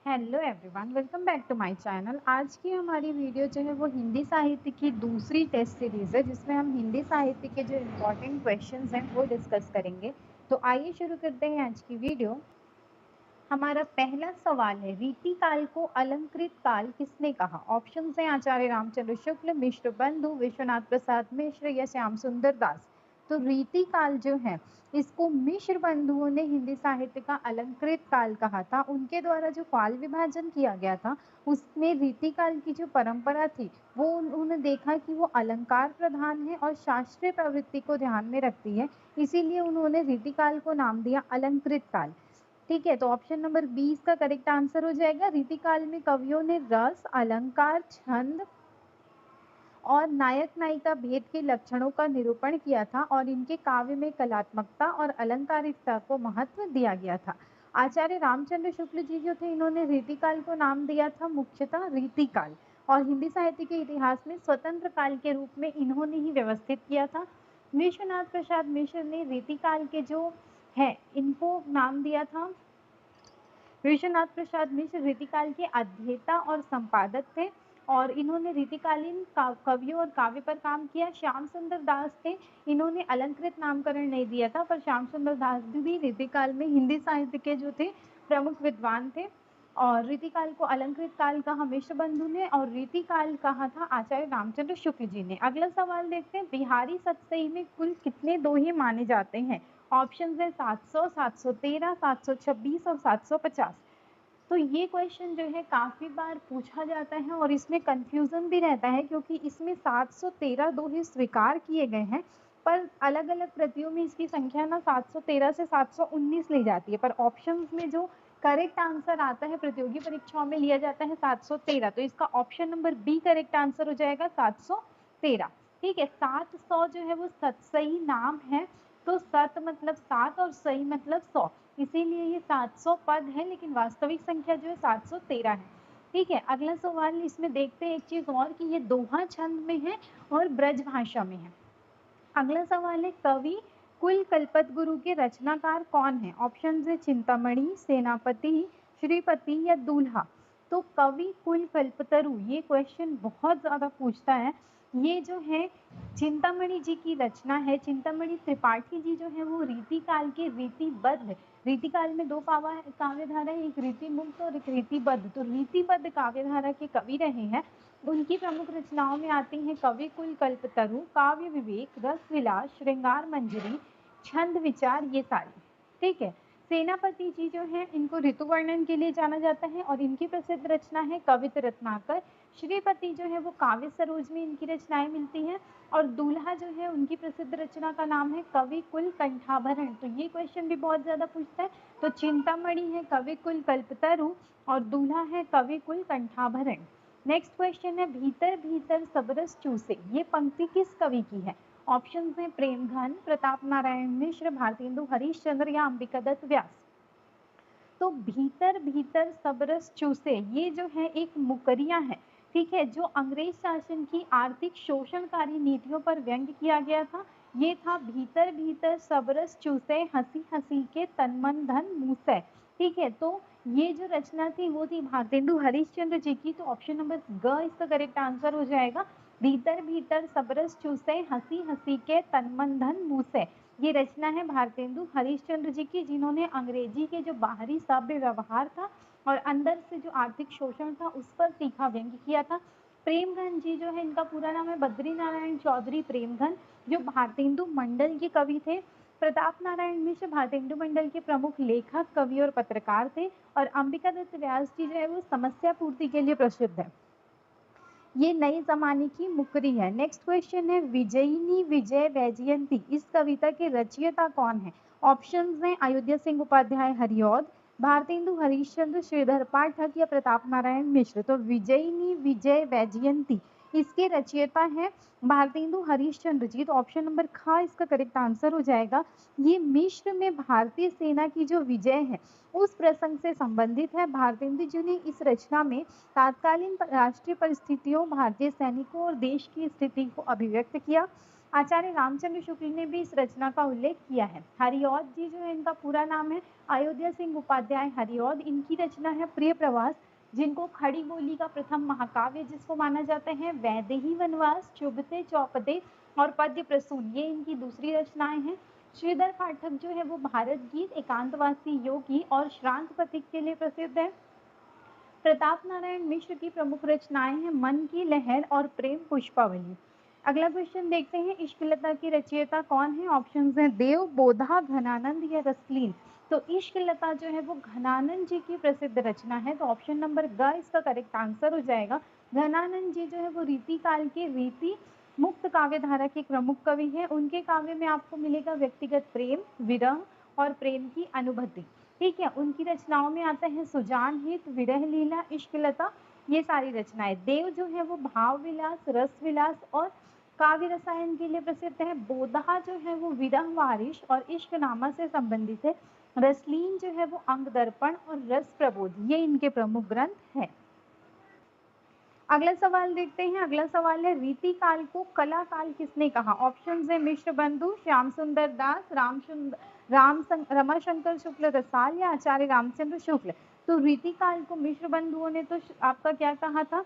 Hello everyone, welcome back to my channel. आज की हमारी वीडियो जो है वो हिंदी साहित्य की दूसरी टेस्ट सीरीज है, जिसमें हम हिंदी साहित्य के जो इम्पोर्टेंट क्वेश्चंस हैं वो डिस्कस करेंगे। तो आइए शुरू करते हैं आज की वीडियो। हमारा पहला सवाल है, रीति काल को अलंकृत काल किसने कहा? ऑप्शन है आचार्य रामचंद्र शुक्ल, मिश्र बंधु, विश्वनाथ प्रसाद मिश्र या श्याम सुंदर दास। तो रीति काल जो है इसको मिश्र बंधुओं ने हिंदी साहित्य का अलंकृत काल कहा था। उनके द्वारा जो काल विभाजन किया गया था उसमें रीति काल की जो परंपरा थी वो उन्होंने देखा कि वो अलंकार प्रधान है और शास्त्रीय प्रवृत्ति को ध्यान में रखती है, इसीलिए उन्होंने रीति काल को नाम दिया अलंकृत काल। ठीक है, तो ऑप्शन नंबर 20 का करेक्ट आंसर हो जाएगा। रीति काल में कवियों ने रस, अलंकार, छंद और नायक नायिका भेद के लक्षणों का निरूपण किया था और इनके काव्य में कलात्मकता और अलंकारिकता को महत्व दिया गया था। आचार्य रामचंद्र शुक्ल जी जो थे इन्होंने रीतिकाल को नाम दिया था मुख्यतः रीतिकाल, और हिंदी साहित्य के इतिहास में स्वतंत्र काल के रूप में इन्होंने ही व्यवस्थित किया था। विश्वनाथ प्रसाद मिश्र ने रीतिकाल के जो है इनको नाम दिया था। विश्वनाथ प्रसाद मिश्र रीतिकाल के अध्येता और संपादक थे और इन्होंने रीतिकालीन कवियों और काव्य पर काम किया। श्याम सुंदर दास थे, इन्होंने अलंकृत नामकरण नहीं दिया था, पर श्याम सुंदर दास भी रीतिकाल में हिंदी साहित्य के जो थे प्रमुख विद्वान थे। और रीतिकाल को अलंकृत काल कहा मिश्र बंधु ने और रीतिकाल कहा था आचार्य रामचंद्र शुक्ल जी ने। अगला सवाल देखते हैं, बिहारी सतसई में कुल कितने दोहे माने जाते हैं? ऑप्शन है 700, 713, 726 और 750। तो ये क्वेश्चन जो है काफी बार पूछा जाता है और इसमें कंफ्यूजन भी रहता है, क्योंकि इसमें 713 दोहे स्वीकार किए गए हैं, पर अलग अलग प्रतियों में इसकी संख्या ना 713 से 719 ली जाती है, पर ऑप्शंस में जो करेक्ट आंसर आता है प्रतियोगी परीक्षाओं में लिया जाता है 713। तो इसका option number B correct answer हो जाएगा 713। ठीक है, 700 जो है वो सतसई नाम है, तो सत मतलब 7 और सही मतलब 100, इसीलिए ये 700 पद है, लेकिन वास्तविक संख्या जो है 713 है। ठीक है, अगला सवाल इसमें देखते हैं एक चीज और कि ये दोहा छंद में है और ब्रज भाषा में है। अगला सवाल है, कवि कुल कल्पतगुरु के रचनाकार कौन है? ऑप्शन है चिंतामणि, सेनापति, श्रीपति या दूल्हा। तो कवि कुल कल्पतरु ये क्वेश्चन बहुत ज्यादा पूछता है। ये जो है चिंतामणि जी की रचना है। चिंतामणि त्रिपाठी जी जो है वो रीतिकाल के रीतिबद्ध, रीतिकाल में दो काव्यधारा है, एक रीतिमुक्त और एक रीतिबद्ध, तो रीतिबद्ध काव्यधारा के कवि रहे हैं। उनकी प्रमुख रचनाओं में आती हैं कवि कुल कल्पतरु, काव्य विवेक, रस विलास, श्रृंगार मंजरी, छंद विचार, ये सारी। ठीक है, सेनापति जी जो है इनको ऋतु वर्णन के लिए जाना जाता है और इनकी प्रसिद्ध रचना है कवित रत्नाकर। श्रीपति जो है वो काव्य सरोज में इनकी रचनाएं मिलती हैं और दूल्हा जो है उनकी प्रसिद्ध रचना का नाम है कवि कुल कंठाभरण। तो ये क्वेश्चन भी बहुत ज्यादा पूछता है। तो चिंतामणि है कवि कुल कल्पतरु और दूल्हा है कवि कुल कंठाभरण। नेक्स्ट क्वेश्चन है, भीतर भीतर सब रस चूसे, ये पंक्ति किस कवि की है? ऑप्शन है प्रेमघन, प्रताप नारायण मिश्र, भारतेंदु हरिश्चंद्र या अंबिका दत्त व्यास। तो भीतर भीतर सब रस चूसे ये जो है एक मुकरिया है। ठीक है, जो अंग्रेज शासन की आर्थिक शोषणकारी नीतियों पर व्यंग किया गया था, ये था भीतर भीतर सब रस चूसे, हंसी हंसी के तन मन धन मूसे। ठीक है, तो ये जो रचना थी वो थी भारतेंदु हरिश्चंद्र जी की। तो ऑप्शन नंबर ग इसका करेक्ट आंसर हो जाएगा। भीतर भीतर सब रस चूसे, हंसी हंसी के तन मन धन मूसे, ये रचना है भारतेंदु हरिश्चंद्र जी की, जिन्होंने अंग्रेजी के जो बाहरी सभ्य व्यवहार था और अंदर से जो आर्थिक शोषण था उस पर तीखा व्यंग्य किया था। प्रेमघन जी जो है इनका पूरा नाम है बद्री नारायण चौधरी प्रेमघन, जो भारतेंदु मंडल के कवि थे। प्रताप नारायण मिश्र भारतेंदु मंडल के प्रमुख लेखक, कवि और पत्रकार थे और अंबिका दत्त व्यास जी जो है वो समस्या पूर्ति के लिए प्रसिद्ध है। ये नए जमाने की मुकरी है। नेक्स्ट क्वेश्चन है, विजयिनी विजय वैजयंती, इस कविता के रचयिता कौन है? ऑप्शंस हैं अयोध्या सिंह उपाध्याय हरिऔध, भारतेंदु हरिश्चंद्र, श्रीधर पाठक या प्रताप नारायण मिश्र। तो विजयिनी विजय वैजयंती इसके रचयिता हैं भारतेंदु हरिश्चंद्र जी। तो ऑप्शन नंबर ख इसका करेक्ट आंसर हो जाएगा। ये मिश्र में भारतीय सेना की जो विजय है उस प्रसंग से संबंधित है। भारतेंदु जी ने इस रचना में तात्कालीन राष्ट्रीय परिस्थितियों, भारतीय सैनिकों और देश की स्थिति को अभिव्यक्त किया। आचार्य रामचंद्र शुक्ल ने भी इस रचना का उल्लेख किया है। हरिऔध जी जो है, इनका पूरा नाम है अयोध्या सिंह उपाध्याय हरिऔध। इनकी रचना है प्रिय प्रवास, जिनको खड़ी बोली का प्रथम महाकाव्य जिसको माना जाता है, वैदेही वनवास, चुभते चौपदे और पद्य प्रसून, ये इनकी दूसरी रचनाएं हैं। श्रीधर पाठक जो है वो भारत गीत, एकांतवासी योगी और श्रांत प्रतीक के लिए प्रसिद्ध है। प्रताप नारायण मिश्र की प्रमुख रचनाएं हैं मन की लहर और प्रेम पुष्पावली। अगला क्वेश्चन देखते हैं, इश्कलता की रचयिता कौन है? ऑप्शंस हैं देव, बोधा, घनानंद या रसलीन। तो इश्कलता जो है वो घनानंद जी की प्रसिद्ध रचना है, तो ऑप्शन नंबर ग इसका करेक्ट आंसर हो जाएगा। घनानंद जी जो है वो रीति काल के रीति मुक्त काव्य धारा के प्रमुख कवि है। उनके काव्य में आपको मिलेगा व्यक्तिगत प्रेम, विरह और प्रेम की अनुभूति। ठीक है, उनकी रचनाओं में आता है सुजान हित, विरह लीला, इश्कलता, ये सारी रचनाएं। देव जो है वो भाव विलास, रस विलास और काव्य रसायन के लिए प्रसिद्ध है। बोधा जो है वो विरह वारिश और इश्कनामा से संबंधित है। रसलीन जो है वो अंग दर्पण और रस प्रबोध, ये इनके प्रमुख ग्रंथ है। अगला सवाल देखते हैं। अगला सवाल है, रीति काल को कला काल किसने कहा? ऑप्शंस है मिश्र बंधु, श्याम सुंदर दास, रमाशंकर शुक्ल रसाल या आचार्य रामचंद्र शुक्ल। तो रीति काल को मिश्र बंधुओं ने तो आपका क्या कहा था?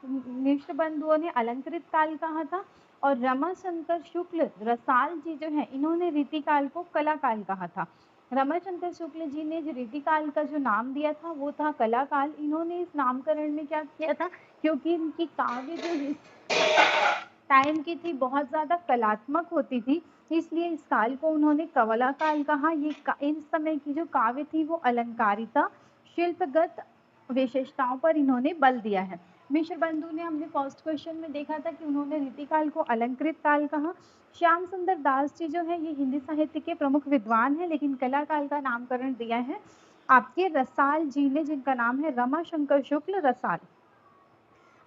मिश्र बंधुओं ने अलंकृत काल कहा था, और रमाशंकर शुक्ल रसाल जी जो है इन्होंने रीति काल को कला काल कहा था। रमाशंकर शुक्ल जी ने जो रीति काल का जो नाम दिया था वो था कला काल। इन्होंने इस नामकरण में क्या किया था, क्योंकि इनकी काव्य जो टाइम की थी बहुत ज्यादा कलात्मक होती थी, इसलिए इस काल को उन्होंने कवला काल कहा। ये इस समय की जो काव्य थी वो अलंकारिता, शिल्पगत विशेषताओं पर इन्होंने बल दिया है। मिश्र बंधु ने हमने फर्स्ट क्वेश्चन में देखा था कि उन्होंने रीति काल को अलंकृत काल कहा। श्याम सुंदर दास जी जो है ये हिंदी साहित्य के प्रमुख विद्वान है, लेकिन कला काल का नामकरण दिया है आपके रसाल जी ने, जिनका नाम है रमाशंकर शुक्ल रसाल।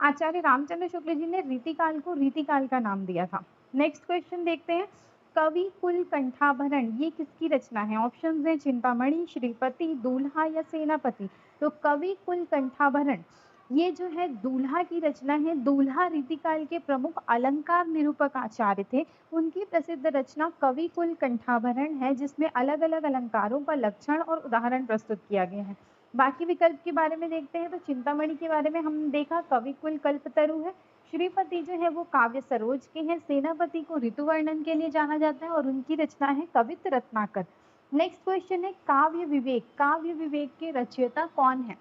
आचार्य रामचंद्र शुक्ल जी ने रीति काल को रीति काल का नाम दिया था। नेक्स्ट क्वेश्चन देखते हैं, कवि कुल कंठाभरण ये किसकी रचना है? ऑप्शंस हैं चिंतामणि, श्रीपति, दूल्हा या सेनापति। तो कवि कुल कंठाभरण ये जो है दूल्हा की रचना है। दूल्हा रीति काल के प्रमुख अलंकार निरूपक आचार्य थे। उनकी प्रसिद्ध रचना कवि कुल कंठाभरण है, जिसमें अलग अलग अलंकारों का लक्षण और उदाहरण प्रस्तुत किया गया है। बाकी विकल्प के बारे में देखते हैं, तो चिंतामणि के बारे में हमने देखा कवि कुल कल्पतरु है। श्रीपति जो है वो काव्य सरोज के हैं। सेनापति को ऋतु वर्णन के लिए जाना जाता है और उनकी रचना है कवित रत्नाकर। नेक्स्ट क्वेश्चन है, काव्य विवेक। काव्य विवेक के रचयिता कौन है?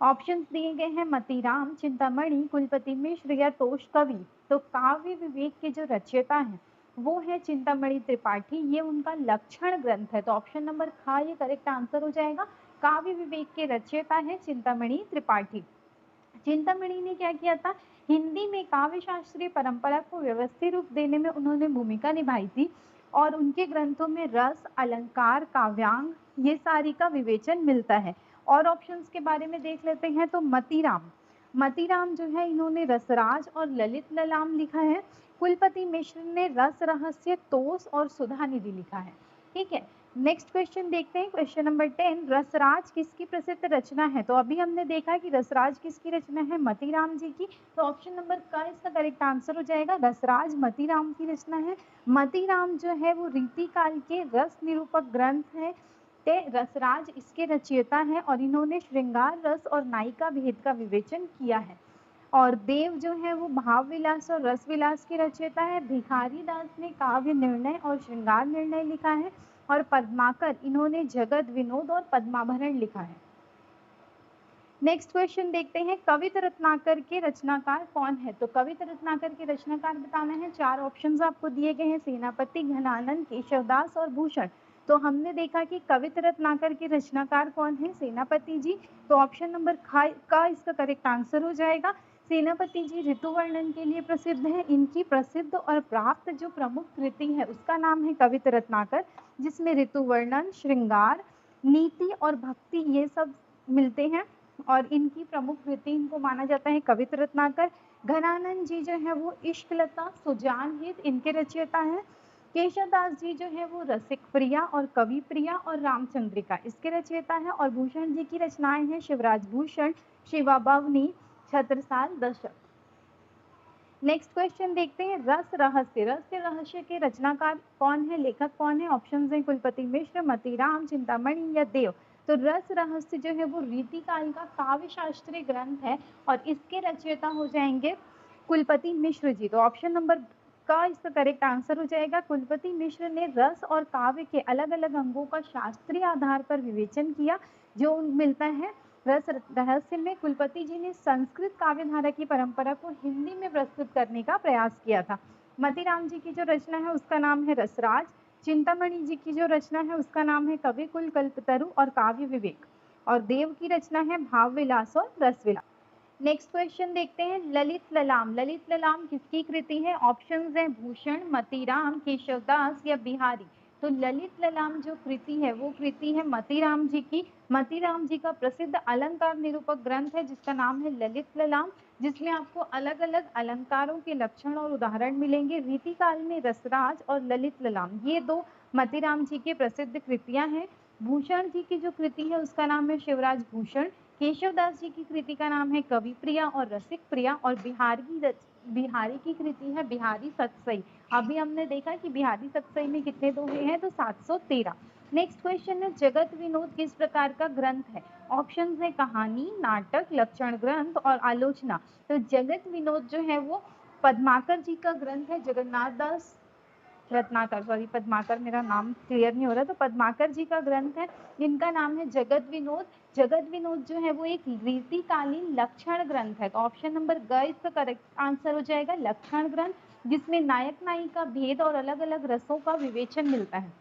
ऑप्शंस दिए गए हैं मतीराम, चिंतामणि, कुलपति मिश्र या तोष कवि। तो काव्य विवेक के जो रचयिता हैं वो है चिंतामणि त्रिपाठी, ये उनका लक्षण ग्रंथ है। तो ऑप्शन नंबर ख ये करेक्ट आंसर हो जाएगा। काव्य विवेक के रचयिता है चिंतामणि त्रिपाठी। चिंतामणि ने क्या किया था, हिंदी में काव्य शास्त्रीय परंपरा को व्यवस्थित रूप देने में उन्होंने भूमिका निभाई थी, और उनके ग्रंथों में रस, अलंकार, काव्यांग ये सारी का विवेचन मिलता है। और ऑप्शंस के बारे में देख लेते हैं, तो मतीराम जो है इन्होंने रसराज और ललित ललाम लिखा है। कुलपति मिश्र ने रस रहस्य, तोष और सुधा निधि लिखा है। ठीक है, नेक्स्ट क्वेश्चन देखते हैं, क्वेश्चन नंबर 10, रसराज किसकी प्रसिद्ध रचना है? तो अभी हमने देखा कि रसराज किसकी रचना है, मतीराम जी की। तो ऑप्शन नंबर का इसका करेक्ट आंसर हो जाएगा। रसराज मतीराम की रचना है। मतीराम जो है वो रीति काल के रस निरूपक ग्रंथ है। रसराज इसके रचयिता है, और इन्होंने श्रृंगार रस और नायिका भेद का विवेचन किया है। और देव जो है वो भाव विलास और रस विलास के रचयिता है। भिखारी दास ने काव्य निर्णय और श्रृंगार निर्णय लिखा है, और पद्माकर इन्होंने जगत विनोद और पद्माभरण लिखा है। नेक्स्ट क्वेश्चन देखते हैं, कवित रत्नाकर के रचनाकार कौन है? तो कवित रत्नाकर के रचनाकार बताना है। 4 ऑप्शंस आपको दिए गए हैं, सेनापति, घनानंद, केशवदास और भूषण। तो हमने देखा कि कवित रत्नाकर के रचनाकार कौन है, सेनापति जी। तो ऑप्शन नंबर का इसका करेक्ट आंसर हो जाएगा। सेनापति जी ऋतु वर्णन के लिए प्रसिद्ध है। इनकी प्रसिद्ध और प्राप्त जो प्रमुख कृति है उसका नाम है कवित रत्नाकर, जिसमें ऋतु वर्णन, श्रृंगार, नीति और भक्ति ये सब मिलते हैं, और इनकी प्रमुख कृति इनको माना जाता है कवित रत्नाकर। घनानंद जी जो है वो इश्कलता, सुजान हित इनके रचयिता है। केशवदास जी जो है वो रसिक प्रिया और कवि प्रिया और रामचंद्रिका इसके रचयिता है। और भूषण जी की रचनाएं हैं शिवराज भूषण, शिवा भवनी, छत्रसाल, दशक। नेक्स्ट क्वेश्चन देखते हैं, रस रहस्य। रस रहस्य के रचनाकार कौन है, लेखक कौन है? ऑप्शन है कुलपति मिश्र, मतीराम, चिंतामणि या देव। तो रस रहस्य जो है वो रीतिकाल का काव्य शास्त्रीय ग्रंथ है और इसके रचयिता हो जाएंगे कुलपति मिश्र जी। तो ऑप्शन नंबर का इसका करेक्ट आंसर हो जाएगा। कुलपति मिश्र ने रस और काव्य के अलग अलग अंगों का शास्त्रीय आधार पर विवेचन किया। जो मिलता है रस रहस्य में, कुलपति जी ने संस्कृत काव्य धारा की परंपरा को हिंदी में प्रस्तुत करने का प्रयास किया था। मतीराम जी की जो रचना है उसका नाम है रसराज। चिंतामणि जी की जो रचना है उसका नाम है कविकुल कल्पतरु और काव्य विवेक। और देव की रचना है भाव विलास और रस विलास। नेक्स्ट क्वेश्चन देखते हैं, ललित ललाम। ललित ललाम किसकी कृति है? ऑप्शंस हैं भूषण, मतीराम, केशवदास या बिहारी। तो ललित ललाम जो कृति है वो कृति है मतीराम जी की। मतीराम जी का प्रसिद्ध अलंकार निरूपक ग्रंथ है जिसका नाम है ललित ललाम, जिसमें आपको अलग अलग अलंकारों के लक्षण और उदाहरण मिलेंगे। रीतिकाल में रसराज और ललित ललाम ये दो मतीराम जी के प्रसिद्ध कृतियां हैं। भूषण जी की जो कृति है उसका नाम है शिवराज भूषण। केशवदास जी की कृति का नाम है कवि प्रिया और रसिक प्रिया। और बिहारी की कृति है बिहारी सतसई। अभी हमने देखा कि बिहारी सतसई में कितने दोहे हैं, तो 713। नेक्स्ट क्वेश्चन है, जगत विनोद किस प्रकार का ग्रंथ है? ऑप्शन है कहानी, नाटक, लक्षण ग्रंथ और आलोचना। तो जगत विनोद जो है वो पद्माकर जी का ग्रंथ है। जगन्नाथ दास रत्नाकर, सॉरी पद्माकर, मेरा नाम क्लियर नहीं हो रहा, तो पद्माकर जी का ग्रंथ है। इनका नाम है जगत विनोद। जगत विनोद जो है वो एक रीतिकालीन लक्षण ग्रंथ है। तो ऑप्शन नंबर ग इसका करेक्ट आंसर हो जाएगा, लक्षण ग्रंथ, जिसमें नायक नायिका भेद और अलग अलग रसों का विवेचन मिलता है।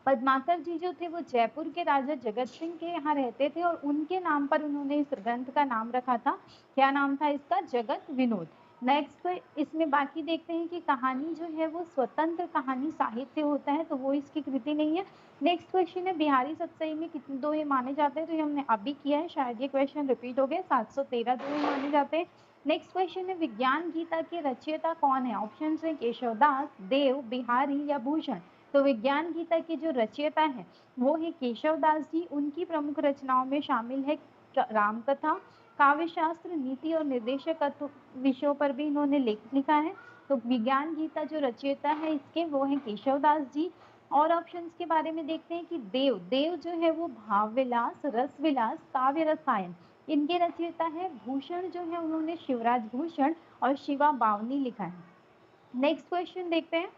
पद्माकर जी जो थे वो जयपुर के राजा जगत सिंह के यहाँ रहते थे और उनके नाम पर उन्होंने इस ग्रंथ का नाम रखा था। क्या नाम था इसका? जगत विनोद। नेक्स्ट इसमें बाकी देखते हैं कि कहानी जो है वो स्वतंत्र कहानी साहित्य होता है, तो वो इसकी कृति नहीं है। नेक्स्ट क्वेश्चन है, बिहारी सतसई में कितने दोहे माने जाते हैं? तो ये हमने अभी किया है, शायद ये क्वेश्चन रिपीट हो गया। 713 दोहे माने जाते हैं। नेक्स्ट क्वेश्चन है, विज्ञान गीता के रचयिता कौन है? ऑप्शन है केशवदास, देव, बिहारी या भूषण। तो विज्ञान गीता के जो रचयिता है वो है केशवदास जी। उनकी प्रमुख रचनाओं में शामिल है रामकथा, काव्यशास्त्र, नीति और निर्देशक विषयों पर भी इन्होंने लेख लिखा है। तो विज्ञान गीता जो रचयिता है इसके वो है केशवदास जी। और ऑप्शंस के बारे में देखते हैं कि देव जो है वो भाव विलास, रस विलास, काव्य रसायन, इनके रचयिता है। भूषण जो है उन्होंने शिवराज भूषण और शिवा बावनी लिखा है। नेक्स्ट क्वेश्चन देखते हैं,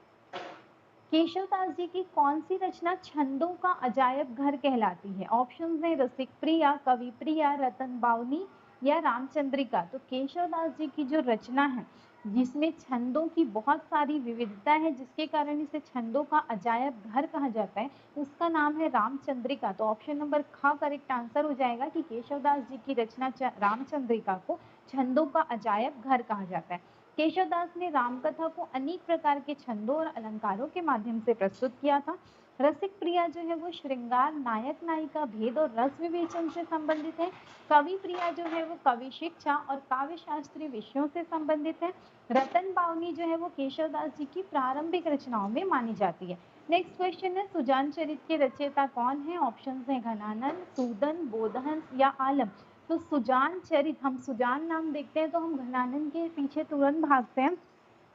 केशवदास जी की कौन सी रचना छंदों का अजायब घर कहलाती है? ऑप्शन है रसिक प्रिया, कवि प्रिया, रतन बावनी या रामचंद्रिका। तो केशवदास जी की जो रचना है जिसमें छंदों की बहुत सारी विविधता है, जिसके कारण इसे छंदों का अजायब घर कहा जाता है, उसका नाम है रामचंद्रिका। तो ऑप्शन नंबर ख करेक्ट आंसर हो जाएगा कि केशवदास जी की रचना रामचंद्रिका को छंदों का अजायब घर कहा जाता है। केशवदास ने रामकथा को अनेक प्रकार के छंदों और अलंकारों के माध्यम से प्रस्तुत किया था। रसिक प्रिया जो है वो श्रृंगार, नायक नायिका भेद और रस विवेचन से संबंधित है। कवि प्रिया जो है वो कवि शिक्षा और काव्य शास्त्रीय विषयों से संबंधित है। रतन बावनी जो है वो केशवदास जी की प्रारंभिक रचनाओं में मानी जाती है। नेक्स्ट क्वेश्चन है, सुजान चरित के रचयिता कौन है? ऑप्शन है घनानंद, सूदन, बोधहंस या आलम। तो सुजान चरित, हम सुजान नाम देखते हैं तो हम घनानंद के पीछे तुरंत भागते हैं,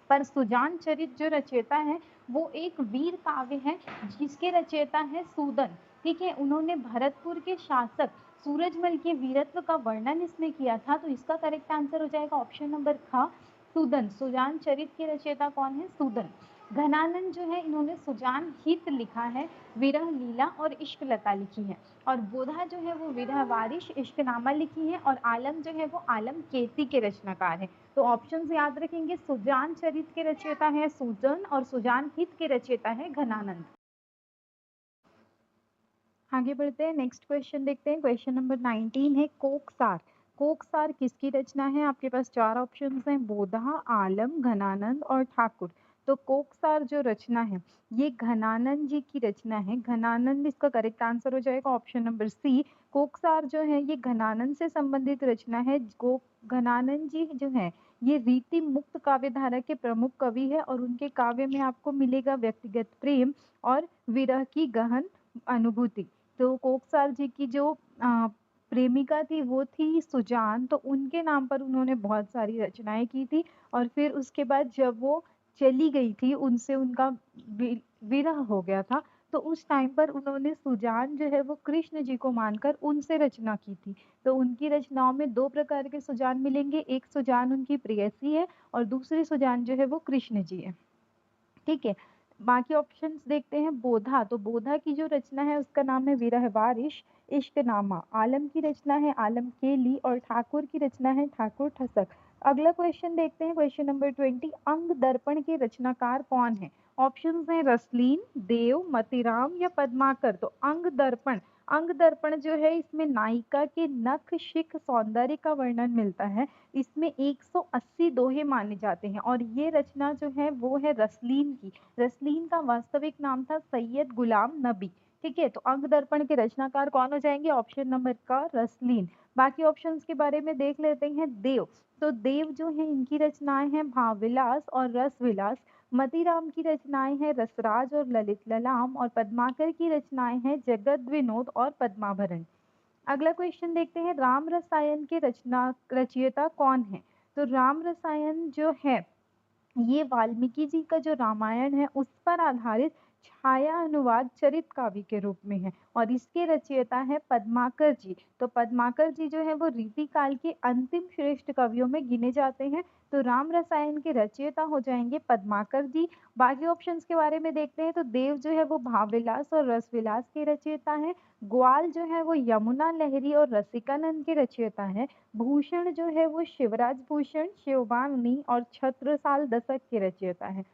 पर सुजान चरित जो रचयिता है वो एक वीर काव्य है जिसके रचयिता है सूदन। ठीक है, उन्होंने भरतपुर के शासक सूरजमल के वीरत्व का वर्णन इसमें किया था। तो इसका करेक्ट आंसर हो जाएगा ऑप्शन नंबर ख, सूदन। सुजान चरित के रचयिता कौन है? सूदन। घनानंद जो है इन्होंने सुजान हित लिखा है, विरह लीला और इश्क लता लिखी है। और बोधा जो है वो विरह वारिश इश्कनामा लिखी है। और आलम जो है वो आलम केती के रचनाकार है। तो ऑप्शन याद रखेंगे, सुजान चरित के रचयिता है सूदन और सुजान हित के रचयिता है घनानंद। आगे बढ़ते हैं, नेक्स्ट क्वेश्चन देखते हैं। क्वेश्चन नंबर 19 है, कोकसार। कोकसार किसकी रचना है? आपके पास चार ऑप्शंस हैं, बोधा, आलम, घनानंद और ठाकुर। तो कोकसार जो रचना है ये घनानंद जी की रचना है। घनानंद इसका करेक्ट आंसर हो जाएगा ऑप्शन नंबर सी। कोकसार जो है ये घनानंद से संबंधित रचना है। घनानंद जी जो है ये रीति मुक्त काव्य धारा के प्रमुख कवि है और उनके काव्य में आपको मिलेगा व्यक्तिगत प्रेम और विरह की गहन अनुभूति। तो कोकसार जी की जो प्रेमिका थी वो थी सुजान, तो उनके नाम पर उन्होंने बहुत सारी रचनाएँ की थी और फिर उसके बाद जब वो चली गई थी, उनसे उनका विरह हो गया था, तो उस टाइम पर उन्होंने सुजान जो है वो कृष्ण जी को मानकर उनसे रचना की थी। तो उनकी रचनाओं में 2 प्रकार के सुजान मिलेंगे, एक सुजान उनकी प्रेयसी है और दूसरी सुजान जो है वो कृष्ण जी है। ठीक है, बाकी ऑप्शंस देखते हैं। बोधा, तो बोधा की जो रचना है उसका नाम है विरहवारिश इश्कनामा। आलम की रचना है आलम केली और ठाकुर की रचना है ठाकुर ठसक। अगला क्वेश्चन देखते हैं, क्वेश्चन नंबर 20। अंग दर्पण के रचनाकार कौन है? ऑप्शंस हैं रसलीन, देव, मतीराम या पद्माकर। तो अंग दर्पण जो है इसमें नायिका के नख शिख सौंदर्य का वर्णन मिलता है। इसमें 180 दोहे माने जाते हैं और ये रचना जो है वो है रसलीन की। रसलीन का वास्तविक नाम था सैयद गुलाम नबी। ठीक है, तो अंग दर्पण के रचनाकार कौन हो जाएंगे? ऑप्शन नंबर का रसलीन। बाकी ऑप्शंस के बारे में देख लेते हैं। देव, तो देव जो है इनकी रचनाएं हैं भावविलास और रसविलास। मतीराम की रचनाएं हैं रसराज और ललित ललाम और पद्माकर की रचनाएं हैं जगद विनोद और पद्माभरण। अगला क्वेश्चन देखते हैं, राम रसायन के रचयिता कौन है? तो राम रसायन जो है ये वाल्मीकि जी का जो रामायण है उस पर आधारित छाया अनुवाद चरित काव्य के रूप में है और इसके रचयिता है पद्माकर जी। तो पद्माकर जी जो है वो रीति काल के अंतिम श्रेष्ठ कवियों में गिने जाते हैं। तो राम रसायन के रचयिता हो जाएंगे पद्माकर जी। बाकी ऑप्शंस के बारे में देखते हैं, तो देव जो है वो भावविलास और रसविलास के रचयिता हैं। ग्वाल जो है वो यमुना लहरी और रसिकानंद के रचयिता हैं। भूषण जो है वो शिवराज भूषण, शिववानी और छत्रसाल दशक के रचयिता है।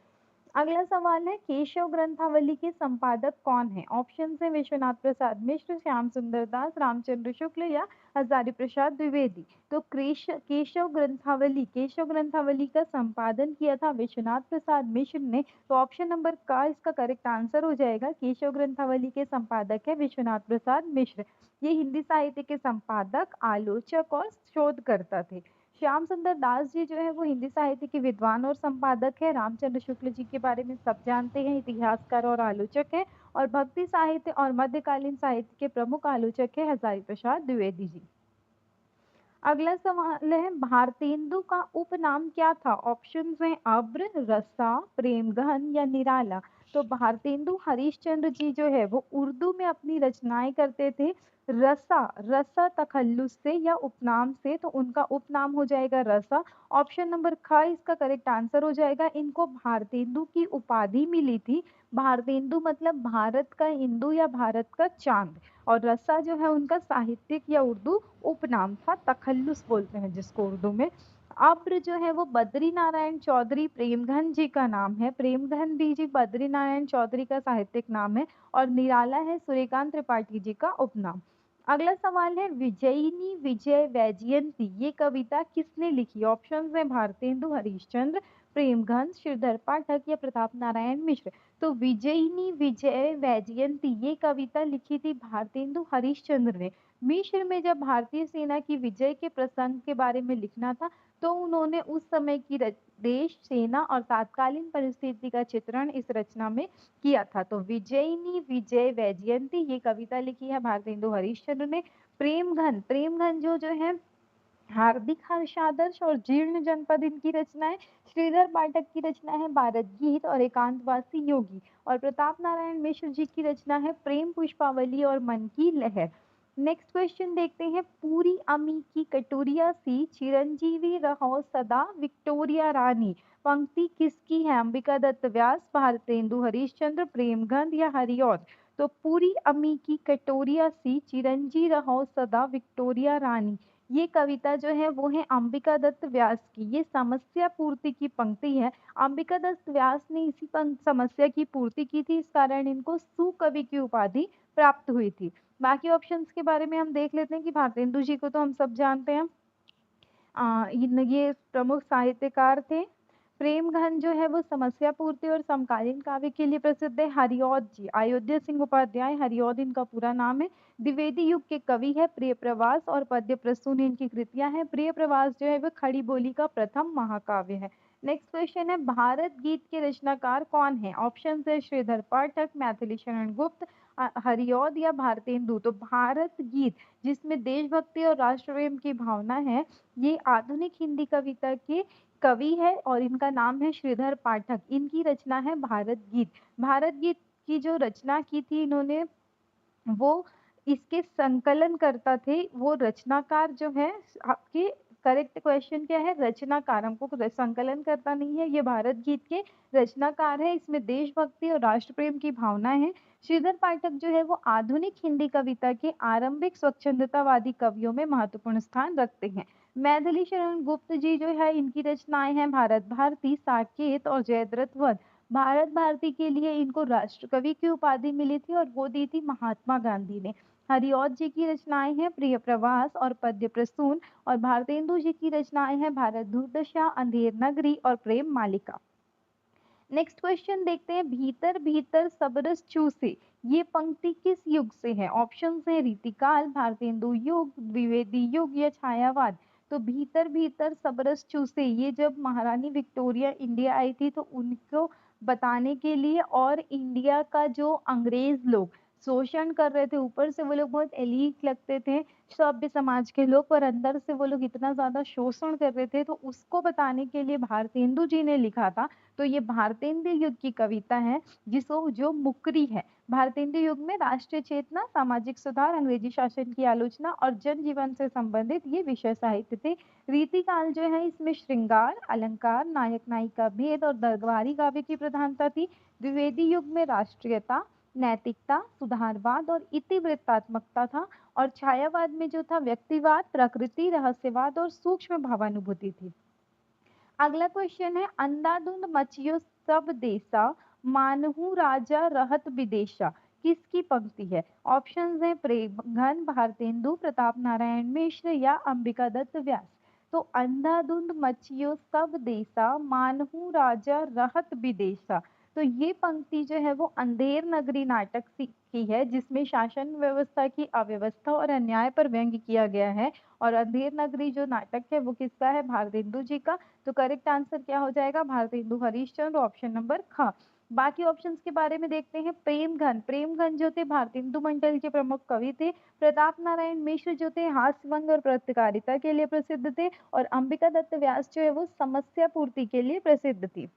अगला सवाल है, केशव ग्रंथावली के संपादक कौन है? ऑप्शन है विश्वनाथ प्रसाद मिश्र, श्याम सुंदर दास, रामचंद्र शुक्ल या हजारी प्रसाद द्विवेदी। तो केशव ग्रंथावली का संपादन किया था विश्वनाथ प्रसाद मिश्र ने। तो ऑप्शन नंबर का इसका करेक्ट आंसर हो जाएगा। केशव ग्रंथावली के संपादक है विश्वनाथ प्रसाद मिश्र। ये हिंदी साहित्य के संपादक, आलोचक और शोधकर्ता थे। श्याम सुंदर दास जी जो है वो हिंदी साहित्य के विद्वान और संपादक है। रामचंद्र शुक्ल जी के बारे में सब जानते हैं, इतिहासकार और आलोचक है। और भक्ति साहित्य और मध्यकालीन साहित्य के प्रमुख आलोचक है हजारी प्रसाद द्विवेदी जी। अगला सवाल है, भारतेंदु का उपनाम क्या था? ऑप्शंस हैं अब्र, रसा, प्रेमघन या निराला। तो भारतेंदु हरिश्चंद्र जी जो है वो उर्दू में अपनी रचनाएं करते थे रसा तखल्लुस से या उपनाम से, तो उनका उपनाम हो जाएगा रसा। ऑप्शन नंबर ख इसका करेक्ट आंसर हो जाएगा। इनको भारतेंदु की उपाधि मिली थी। भारतेंदु मतलब भारत का इंदु या भारत का चांद, और रसा जो है उनका साहित्यिक या उर्दू उपनाम था, तखल्लुस बोलते हैं जिसको उर्दू में। अब्र जो है वो बद्री नारायण चौधरी प्रेमघन जी का नाम है। प्रेमघन भी जी बद्री नारायण चौधरी का साहित्यिक नाम है। और निराला है सूर्यकांत त्रिपाठी जी का उपनाम। अगला सवाल है, विजयिनी विजय वैजयंती ये कविता किसने लिखी? ऑप्शंस हैं भारतेंदु हरिश्चंद्र, प्रेमघन, श्रीधर पाठक या प्रताप नारायण मिश्र। तो विजयिनी विजय वैजयंती ये कविता लिखी थी भारतेंदु हरिश्चंद्र ने। मिस्र में जब भारतीय सेना की विजय के प्रसंग के बारे में लिखना था, तो उन्होंने उस समय की देश, सेना और तात्कालीन परिस्थिति का चित्रण इस रचना में किया था। तो विजयिनी विजय वैजयंती ये कविता लिखी है भारतेंदु हरिश्चंद्र ने। प्रेमघन जो है हार्दिक हर्षादर्श और जीर्ण जनपद इनकी रचना है। श्रीधर पाठक की रचना है भारत गीत और एकांतवासी योगी। और प्रताप नारायण मिश्र जी की रचना है प्रेम पुष्पावली और मन की लहर। नेक्स्ट क्वेश्चन देखते हैं, पूरी अमी की कटोरिया सी चिरंजीवी रहो सदा विक्टोरिया रानी पंक्ति किसकी है? अंबिका दत्त व्यास, भारतेंदु हरिश्चंद्र, प्रेमगंध या हरिऔध। तो पूरी अमी की कटोरिया सी चिरंजी रहो सदा विक्टोरिया रानी ये कविता जो है वो है अंबिका दत्त व्यास की। ये समस्या पूर्ति की पंक्ति है। अंबिका दत्त व्यास ने इसी समस्या की पूर्ति की थी, इस कारण इनको सुकवि की उपाधि प्राप्त हुई थी। बाकी ऑप्शंस के बारे में हम देख लेते हैं कि भारतेंदु जी को तो हम सब जानते हैं, ये प्रमुख साहित्यकार थे। प्रेमघन जो है वो समस्या पूर्ति और समकालीन काव्य के लिए प्रसिद्ध है। हरिऔध जी अयोध्या सिंह उपाध्याय, हरिऔध इनका पूरा नाम है, द्विवेदी युग के कवि है। प्रिय प्रवास और पद्य प्रसून इनकी कृतियां हैं। प्रिय प्रवास जो है वो खड़ी बोली का प्रथम महाकाव्य है। नेक्स्ट क्वेश्चन है, भारत गीत के रचनाकार कौन है? ऑप्शन है श्रीधर पाठक, मैथिली शरण गुप्त, हरिऔध या भारतेंदु? तो भारत गीत जिसमें देशभक्ति और राष्ट्र प्रेम की भावना है, ये आधुनिक हिंदी कविता के कवि है और इनका नाम है श्रीधर पाठक। इनकी रचना है भारत गीत। भारत गीत की जो रचना की थी इन्होंने, वो इसके संकलन करता थे, वो रचनाकार जो है आपके, करेक्ट क्वेश्चन क्या है, रचनाकार, हमको संकलन करता नहीं है, ये भारत गीत के रचनाकार है। इसमें देशभक्ति और राष्ट्र प्रेम की भावना है। श्रीधर पाठक जो है वो आधुनिक हिंदी कविता के आरंभिक स्वच्छंदतावादी कवियों में महत्वपूर्ण स्थान रखते हैं। मैथिली शरण गुप्त जी जो है, इनकी रचनाएं हैं भारत भारती, साकेत और जयद्रथ वध। भारत भारती के लिए इनको राष्ट्र कवि की उपाधि मिली थी और वो दी थी महात्मा गांधी ने। हरिऔध जी की रचनाएं हैं प्रिय प्रवास और पद्य प्रसून, और भारतेंदु जी की रचनाएं हैं भारत दुर्दशा, अंधेर नगरी और प्रेम मालिका। नेक्स्ट क्वेश्चन देखते हैं, भीतर भीतर सबरस चूसे, ये पंक्ति किस युग से है? ऑप्शन है रीतिकाल, भारतेंदु युग, द्विवेदी युग या छायावाद। तो भीतर भीतर सबरस चूसे, ये जब महारानी विक्टोरिया इंडिया आई थी तो उनको बताने के लिए, और इंडिया का जो अंग्रेज लोग शोषण कर रहे थे, ऊपर से वो लोग बहुत एलीट लगते थे सभ्य समाज के लोग, पर अंदर से वो लोग इतना ज्यादा शोषण कर रहे थे, तो उसको बताने के लिए भारतेंदु जी ने लिखा था। तो ये भारतेंदु युग की कविता है, जिसको जो मुकरी है। भारतेंदु युग में राष्ट्रीय चेतना, सामाजिक सुधार, अंग्रेजी शासन की आलोचना और जनजीवन से संबंधित ये विषय साहित्य थे। रीतिकाल जो है, इसमें श्रृंगार, अलंकार, नायक नायिका भेद और दरबारी काव्य की प्रधानता थी। द्विवेदी युग में राष्ट्रीयता, नैतिकता, सुधारवाद और इतिवृत्तात्मकता था। और छायावाद में जो था व्यक्तिवाद, प्रकृति, रहस्यवाद और सूक्ष्म भावानुभूति थी। अगला क्वेश्चन है, अंधाधुंध मचियो सब देसा, मानहू राजा रहत विदेशा, किसकी पंक्ति है? ऑप्शंस हैं प्रेमघन, भारतेंदु, प्रताप नारायण मिश्र या अंबिका दत्त व्यास। तो अंधाधुंध मचियो सब देसा, मानहू राजा रहत विदेशा, तो ये पंक्ति जो है वो अंधेर नगरी नाटक की है, जिसमें शासन व्यवस्था की अव्यवस्था और अन्याय पर व्यंग्य किया गया है। और अंधेर नगरी जो नाटक है वो किसका है? भारतेंदु जी का। तो करेक्ट आंसर क्या हो जाएगा? भारतेंदु हरिश्चंद्र, ऑप्शन नंबर ख। बाकी ऑप्शंस के बारे में देखते हैं। प्रेमघन, प्रेमघन जो थे भारतेंदु मंडल के प्रमुख कवि थे। प्रताप नारायण मिश्र जो थे हास्यवंग और पत्रकारिता के लिए प्रसिद्ध थे। और अंबिका दत्त व्यास जो है वो समस्या पूर्ति के लिए प्रसिद्ध थी।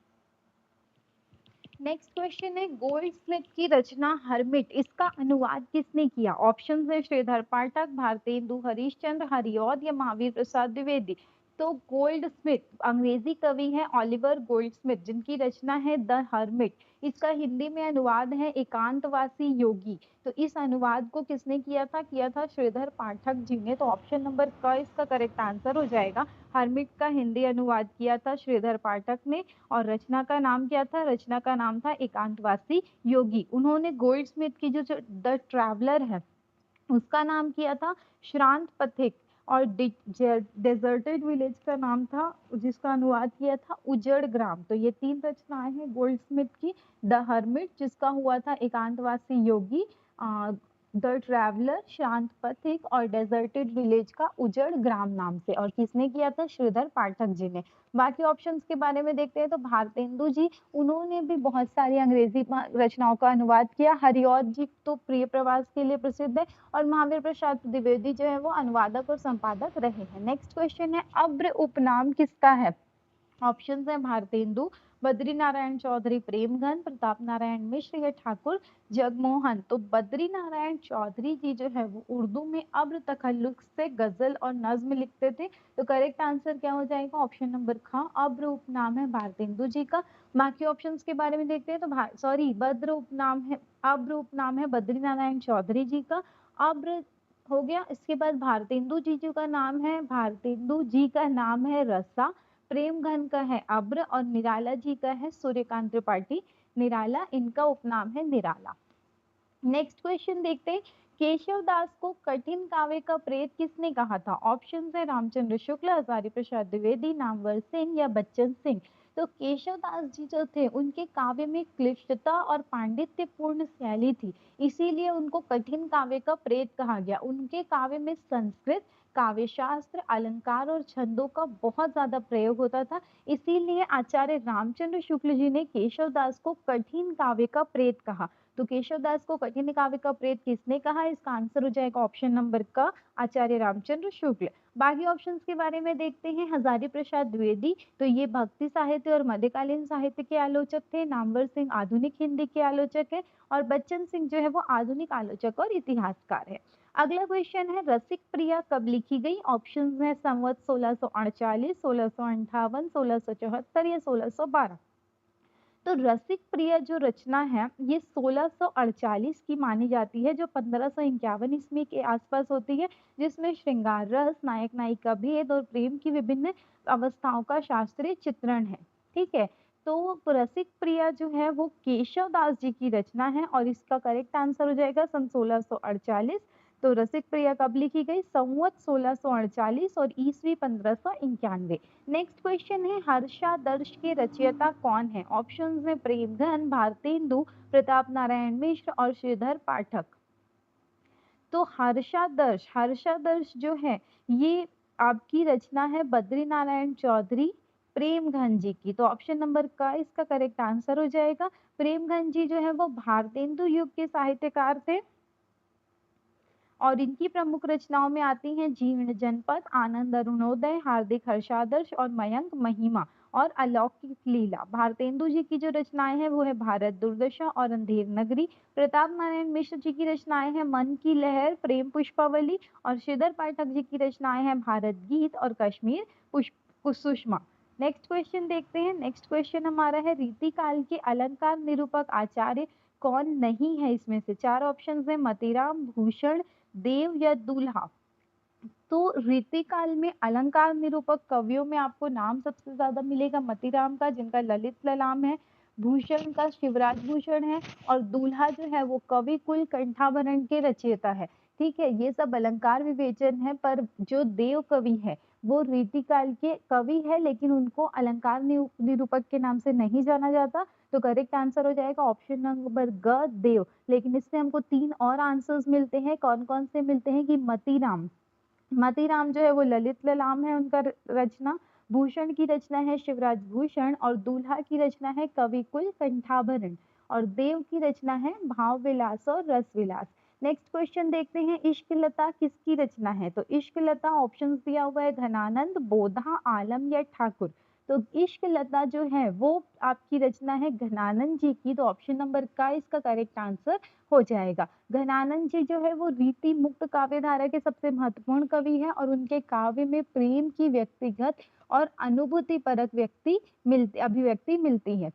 नेक्स्ट क्वेश्चन है, गोल्डस्मिथ की रचना हरमिट, इसका अनुवाद किसने किया? ऑप्शन है श्रीधर पाठक, भारतेंदु हरिश्चंद्र, हरिऔध या महावीर प्रसाद द्विवेदी। तो गोल्डस्मिथ अंग्रेजी कवि है ओलिवर गोल्डस्मिथ, जिनकी रचना है द हरमिट। इसका हिंदी में अनुवाद है एकांतवासी योगी। तो इस अनुवाद को किसने किया था? श्रीधर पाठक जी ने। तो ऑप्शन नंबर क इसका करेक्ट आंसर हो जाएगा। हरमिट का हिंदी अनुवाद किया था श्रीधर पाठक ने। और रचना का नाम क्या था? रचना का नाम था एकांतवासी योगी। उन्होंने गोल्डस्मिथ की जो द ट्रैवलर है उसका नाम किया था श्रांत पथिक। और डेजर्टेड विलेज का नाम था, जिसका अनुवाद किया था उजड़ ग्राम। तो ये 3 रचनाएं हैं गोल्डस्मिथ की। द हर्मिट जिसका हुआ था एकांतवासी योगी, द ट्रैवलर शांत पथिक, और डेजर्टेड विलेज का उजड़ ग्राम नाम से। और किसने किया था? श्रीधर पाठक जी ने। बाकी ऑप्शंस के बारे में देखते हैं। तो भारतेंदु जी, उन्होंने भी बहुत सारी अंग्रेजी रचनाओं का अनुवाद किया। हरिऔध जी तो प्रिय प्रवास के लिए प्रसिद्ध है। और महावीर प्रसाद द्विवेदी जो है वो अनुवादक और संपादक रहे हैं। नेक्स्ट क्वेश्चन है, अब्र उपनाम किसका है? ऑप्शन है भारतेंदु, बद्री नारायण चौधरी, प्रेमघन, प्रताप नारायण मिश्र या ठाकुर जगमोहन। तो बद्री नारायण चौधरी जी जो है वो उर्दू में अब्र तखल्लुक से गजल और नज्म लिखते थे। तो करेक्ट आंसर क्या हो जाएगा? ऑप्शन नंबर ख, अब्र उपनाम है भारतेंदु जी का। बाकी ऑप्शंस के बारे में देखते हैं। तो अब्र उपनाम है बद्री नारायण चौधरी जी का। अब्र हो गया। इसके बाद भारतेंदु जी का नाम है, भारतेंदु जी का नाम है रसा। प्रेमघन का है अब्र। और निराला जी का है सूर्यकांत त्रिपाठी निराला, इनका उपनाम है निराला। नेक्स्ट क्वेश्चन देखते हैं, केशव दास को कठिन काव्य का प्रेत किसने कहा था? ऑप्शन है रामचंद्र शुक्ल, हजारी प्रसाद द्विवेदी, नामवर सिंह या बच्चन सिंह। तो केशव दास जी जो थे उनके काव्य में क्लिष्टता और पांडित्यपूर्ण शैली थी, इसीलिए उनको कठिन काव्य का प्रेत कहा गया। उनके काव्य में संस्कृत, काव्य शास्त्र, अलंकार और छंदों का बहुत ज्यादा प्रयोग होता था, इसीलिए आचार्य रामचंद्र शुक्ल जी ने केशव दास को कठिन काव्य का प्रेत कहा। तो केशव दास को कठिन काव्य का प्रेत किसने कहा? इसका आंसर हो जाएगा ऑप्शन नंबर का आचार्य रामचंद्र शुक्ल। बाकी ऑप्शंस के बारे में देखते हैं। हजारी प्रसाद द्विवेदी, तो ये भक्ति साहित्य और मध्यकालीन साहित्य के आलोचक थे। नामवर सिंह आधुनिक हिंदी के आलोचक है और बच्चन सिंह जो है वो आधुनिक आलोचक और इतिहासकार है। अगला क्वेश्चन है रसिक प्रिया कब लिखी गई? ऑप्शन है संवत 1648, 1658, 1674 या 1612। तो रसिक प्रिया जो रचना है ये 1648 की मानी जाती है, जो 1551 ईस्वी के आसपास होती है, जिसमें श्रृंगार रस, नायक नायिका भेद और प्रेम की विभिन्न अवस्थाओं का शास्त्रीय चित्रण है। ठीक है, तो रसिक प्रिया जो है वो केशव दास जी की रचना है और इसका करेक्ट आंसर हो जाएगा सन 1648। तो रसिक प्रिया कब लिखी गई? संवत 1648 और ईस्वी 1591। नेक्स्ट क्वेश्चन है हर्षादर्श के रचयिता कौन है? ऑप्शंस में प्रेमघन, भारतेंदु, प्रताप नारायण मिश्र और श्रीधर पाठक। तो हर्षादर्श जो है ये आपकी रचना है बद्री नारायण चौधरी प्रेमघन जी की। तो ऑप्शन नंबर का इसका करेक्ट आंसर हो जाएगा। प्रेमघन जी जो है वो भारतेंदु युग के साहित्यकार थे और इनकी प्रमुख रचनाओं में आती हैं जीर्ण जनपद, आनंद अरुणोदय, हार्दिक हर्षादर्श और मयंक महिमा और अलौकिक लीला। भारतेंदु जी की जो रचनाएं हैं वो है भारत दुर्दशा और अंधेर नगरी। प्रताप नारायण मिश्र जी की रचनाएं हैं मन की लहर, प्रेम पुष्पावली और श्रीधर पाठक जी की रचनाएं हैं भारत गीत और कश्मीर पुष्प सुषमा। नेक्स्ट क्वेश्चन देखते हैं। नेक्स्ट क्वेश्चन हमारा है रीतिकाल के अलंकार निरूपक आचार्य कौन नहीं है? इसमें से चार ऑप्शन है मतीराम, भूषण, देव या दूल्हा। तो रीतिकाल में अलंकार निरूपक कवियों में आपको नाम सबसे ज्यादा मिलेगा मतीराम का, जिनका ललित ललाम है, भूषण का शिवराज भूषण है और दूल्हा जो है वो कवि कुल कंठाभरण के रचयिता है। ठीक है, ये सब अलंकार विवेचन है, पर जो देव कवि है वो रीतिकाल के कवि है, लेकिन उनको अलंकार निरूपक के नाम से नहीं जाना जाता। तो करेक्ट आंसर हो जाएगा ऑप्शन नंबर ग, देव। लेकिन इससे हमको तीन और आंसर्स मिलते हैं। कौन कौन से मिलते हैं? कि मतीराम जो है वो ललित ललाम है उनका रचना, भूषण की रचना है शिवराज भूषण और दूल्हा की रचना है कवि कुल कंठाभरण और देव की रचना है भाव विलास और रस विलास। नेक्स्ट क्वेश्चन देखते हैं इश्क लता किसकी रचना है? तो इश्क लता ऑप्शंस दिया हुआ है घनानंद, बोधा, आलम या ठाकुर। तो इश्क लता जो है वो आपकी रचना है घनानंद जी की। तो ऑप्शन नंबर का इसका करेक्ट आंसर हो जाएगा। घनानंद जी जो है वो रीति मुक्त काव्य धारा के सबसे महत्वपूर्ण कवि है और उनके काव्य में प्रेम की व्यक्तिगत और अनुभूति परक अभिव्यक्ति मिलती है।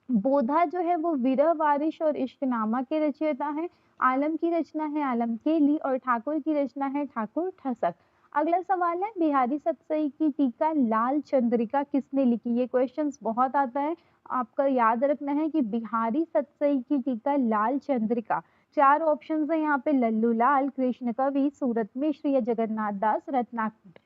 बोधा जो है वो विरह वारिश और इश्कनामा के रचयिता है। आलम की रचना है आलम केली और ठाकुर की रचना है ठाकुर ठसक। अगला सवाल है बिहारी सतसई की टीका लाल चंद्रिका किसने लिखी? ये क्वेश्चंस बहुत आता है, आपका याद रखना है कि बिहारी सतसई की टीका लाल चंद्रिका। चार ऑप्शंस है यहाँ पे लल्लू लाल, कृष्ण कवि, सूरत मिश्र या जगन्नाथ दास रत्नाकर।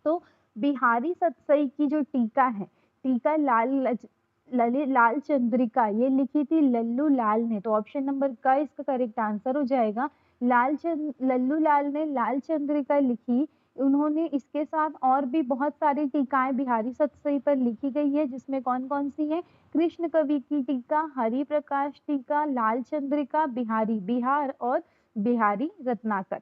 तो बिहारी सतसई की जो टीका है, टीका लाल चंद्रिका, ये लिखी थी लल्लू लाल ने। तो ऑप्शन नंबर का इसका करेक्ट आंसर हो जाएगा। लल्लू लाल ने लाल चंद्रिका लिखी। उन्होंने इसके साथ और भी बहुत सारी टीकाएं बिहारी सतसई पर लिखी गई है, जिसमें कौन कौन सी है? कृष्ण कवि की टीका, हरि प्रकाश टीका, लाल चंद्रिका, बिहारी बिहार और बिहारी रत्नाकर।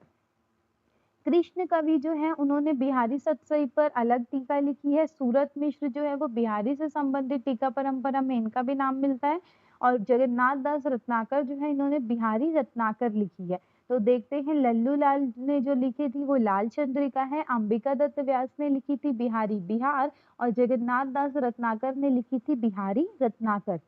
कृष्ण कवि जो है उन्होंने बिहारी सतसई पर अलग टीका लिखी है। सूरत मिश्र जो है वो बिहारी से संबंधित टीका परंपरा में इनका भी नाम मिलता है और जगन्नाथ दास रत्नाकर जो है इन्होंने बिहारी रत्नाकर लिखी है। तो देखते हैं लल्लू लाल ने जो लिखी थी वो लाल चंद्रिका है, अंबिका दत्त व्यास ने लिखी थी बिहारी बिहार और जगन्नाथ दास रत्नाकर ने लिखी थी बिहारी रत्नाकर।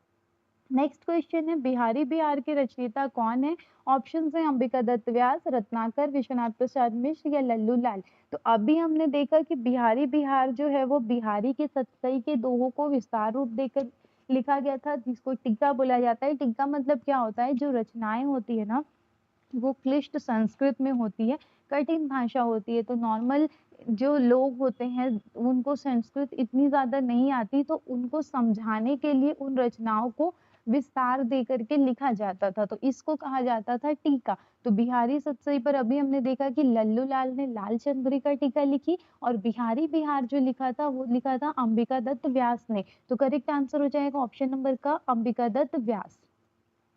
नेक्स्ट क्वेश्चन है बिहारी बिहार के रचयिता कौन है? ऑप्शन है अंबिका दत्त व्यास, रत्नाकर, विश्वनाथ प्रसाद मिश्र या लल्लू लाल। तो अभी हमने देखा कि बिहारी बिहार जो है वो बिहारी के सतसई के दोहों को विस्तार रूप देकर लिखा गया था, जिसको टीका बोला जाता है। टीका मतलब क्या होता है? जो रचनाएं होती है ना वो क्लिष्ट संस्कृत में होती है, कठिन भाषा होती है। तो नॉर्मल जो लोग होते हैं उनको संस्कृत इतनी ज्यादा नहीं आती, तो उनको समझाने के लिए उन रचनाओं को विस्तार दे करके लिखा जाता था, तो इसको कहा जाता था टीका। तो बिहारी सतसई पर अभी हमने देखा कि लल्लू लाल ने लाल चंद्रिका टीका लिखी और बिहारी बिहार जो लिखा था वो लिखा था अंबिका दत्त व्यास ने। तो करेक्ट आंसर हो जाएगा ऑप्शन नंबर का अंबिका दत्त व्यास।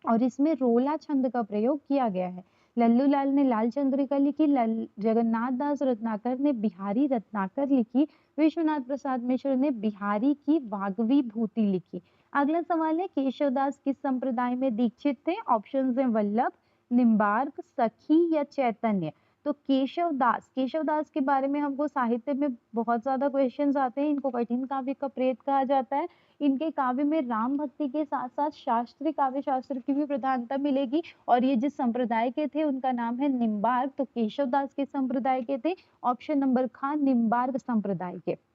और इसमें रोला छंद का प्रयोग किया गया है। लल्लू लाल ने लाल चंद्रिका लिखी, जगन्नाथ दास रत्नाकर ने बिहारी रत्नाकर लिखी, विश्वनाथ प्रसाद मिश्र ने बिहारी की वाग्वी भूति लिखी। अगला सवाल है, केशवदास किस संप्रदाय में दीक्षित थे? ऑप्शंस हैं वल्लभ, निम्बार्क, सखी या चैतन्य। तो केशवदास के बारे में हमको साहित्य में बहुत ज्यादा क्वेश्चंस आते हैं। इनको कठिन काव्य का प्रेत कहा जाता है। इनके काव्य में राम भक्ति के साथ साथ शास्त्रीय काव्य शास्त्र की भी प्रधानता मिलेगी। और ये जिस संप्रदाय के थे उनका नाम है निम्बार्क। तो केशवदास किस संप्रदाय के थे? ऑप्शन नंबर ख निम्बार्क संप्रदाय के।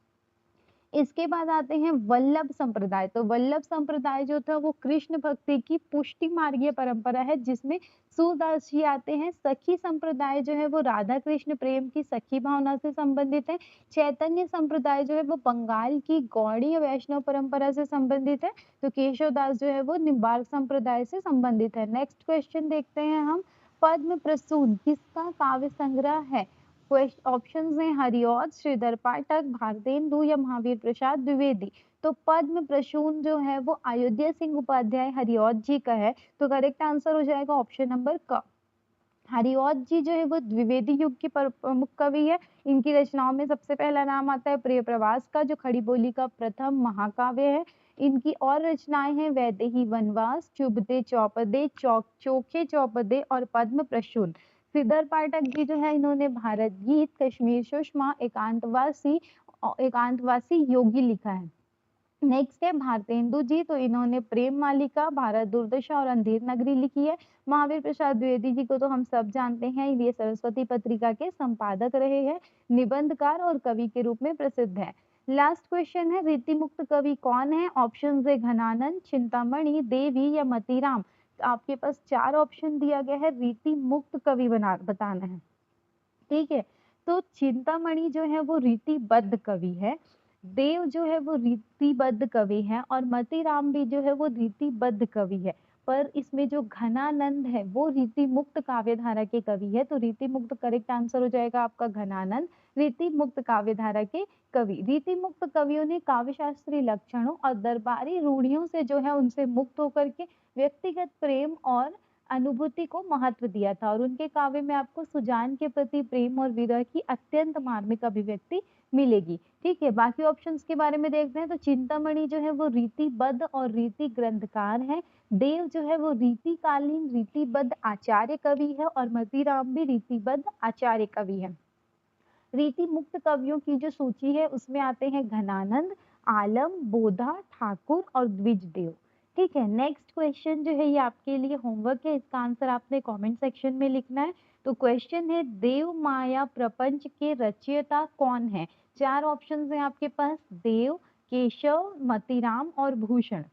इसके बाद आते हैं वल्लभ संप्रदाय। तो वल्लभ संप्रदाय जो था वो कृष्ण भक्ति की पुष्टि मार्गीय परंपरा है, जिसमें सूरदास जी आते हैं। सखी संप्रदाय जो है वो राधा कृष्ण प्रेम की सखी भावना से संबंधित है। चैतन्य संप्रदाय जो है वो बंगाल की गौड़ीय वैष्णव परंपरा से संबंधित है। तो केशवदास जो है वो निम्बार्क संप्रदाय से संबंधित है। नेक्स्ट क्वेश्चन देखते हैं हम, पद्म प्रसून किसका काव्य संग्रह है? ऑप्शंस हैं हरिऔध, श्रीधर पाठक, भारतेंदु या महावीर प्रसाद द्विवेदी। तो पद्म प्रसून जो है वो अयोध्या सिंह उपाध्याय हरिऔध जी का है। तो करेक्ट आंसर हो जाएगा ऑप्शन नंबर क। हरिऔध जी जो है वो द्विवेदी युग के प्रमुख कवि है। इनकी रचनाओं में सबसे पहला नाम आता है प्रिय प्रवास का, जो खड़ी बोली का प्रथम महाकाव्य है। इनकी और रचनाएं हैं वैदेही वनवास, चुभते चौपदे, चोखे चौपदे और पद्म प्रसून। श्रीधर पाठक जी जो है इन्होंने भारत गीत, कश्मीर सुषमा, एकांतवासी योगी लिखा है। नेक्स्ट है भारतेंदु जी, तो इन्होंने प्रेम मालिका, भारत दुर्दशा और अंधेर नगरी लिखी है। महावीर प्रसाद द्विवेदी जी को तो हम सब जानते हैं, ये सरस्वती पत्रिका के संपादक रहे हैं, निबंधकार और कवि के रूप में प्रसिद्ध है। लास्ट क्वेश्चन है, रीति मुक्त कवि कौन है? ऑप्शन है घनानंद, चिंतामणि, देवी या मतीराम। तो आपके पास 4 ऑप्शन दिया गया है, रीति मुक्त कवि बताना है। ठीक है, तो चिंतामणि जो है वो रीतिबद्ध कवि है, देव जो है वो रीतिबद्ध कवि है और मतीराम भी जो है वो रीतिबद्ध कवि है। पर इसमें जो घनानंद है वो रीति मुक्त काव्य धारा के कवि है। तो रीति मुक्त करेक्ट आंसर हो जाएगा आपका घनानंद, रीति मुक्त काव्य धारा के कवि। रीति मुक्त कवियों ने काव्य शास्त्रीय लक्षणों और दरबारी रूढ़ियों से जो है उनसे मुक्त होकर के व्यक्तिगत प्रेम और अनुभूति को महत्व दिया था। और उनके काव्य में आपको सुजान के प्रति प्रेम और विरह की अत्यंत मार्मिक अभिव्यक्ति मिलेगी। ठीक है, बाकी ऑप्शंस के बारे में देखते हैं। तो चिंतामणि जो है वो रीतिबद्ध और रीति ग्रंथकार है। देव जो है वो रीतिकालीन रीतिबद्ध आचार्य कवि है और मतीराम भी रीतिबद्ध आचार्य कवि है। रीति मुक्त कवियों की जो सूची है उसमें आते हैं घनानंद, आलम, बोधा, ठाकुर और द्विजदेव। ठीक है, नेक्स्ट क्वेश्चन जो है ये आपके लिए होमवर्क है, इसका आंसर आपने कमेंट सेक्शन में लिखना है। तो क्वेश्चन है, देव माया प्रपंच के रचयिता कौन है? 4 ऑप्शन है आपके पास, देव, केशव, मतीराम और भूषण।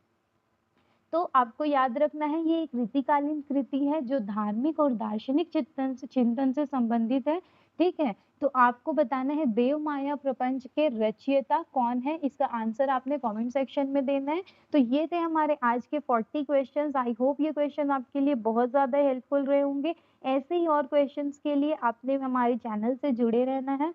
तो आपको याद रखना है ये एक रीतिकालीन कृति है जो धार्मिक और दार्शनिक चिंतन से संबंधित है। ठीक है, तो आपको बताना है देव माया प्रपंच के रचयिता कौन है, इसका आंसर आपने कमेंट सेक्शन में देना है। तो ये थे हमारे आज के 40 क्वेश्चंस। आई होप ये क्वेश्चन आपके लिए बहुत ज्यादा हेल्पफुल रहे होंगे। ऐसे ही और क्वेश्चंस के लिए आपने हमारे चैनल से जुड़े रहना है।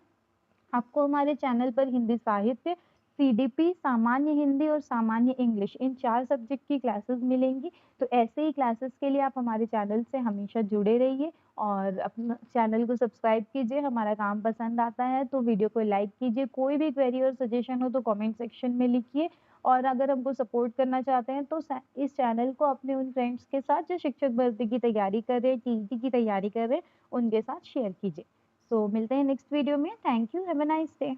आपको हमारे चैनल पर हिंदी साहित्य, सीडीपी, सामान्य हिंदी और सामान्य इंग्लिश, इन 4 सब्जेक्ट की क्लासेस मिलेंगी। तो ऐसे ही क्लासेस के लिए आप हमारे चैनल से हमेशा जुड़े रहिए और अपना चैनल को सब्सक्राइब कीजिए। हमारा काम पसंद आता है तो वीडियो को लाइक कीजिए। कोई भी क्वेरी और सजेशन हो तो कमेंट सेक्शन में लिखिए। और अगर हमको सपोर्ट करना चाहते हैं तो इस चैनल को अपने उन फ्रेंड्स के साथ जो शिक्षक भर्ती की तैयारी कर रहे हैं, टीईटी की तैयारी कर रहे हैं, उनके साथ शेयर कीजिए। सो मिलते हैं नेक्स्ट वीडियो में। Thank you, have a nice day.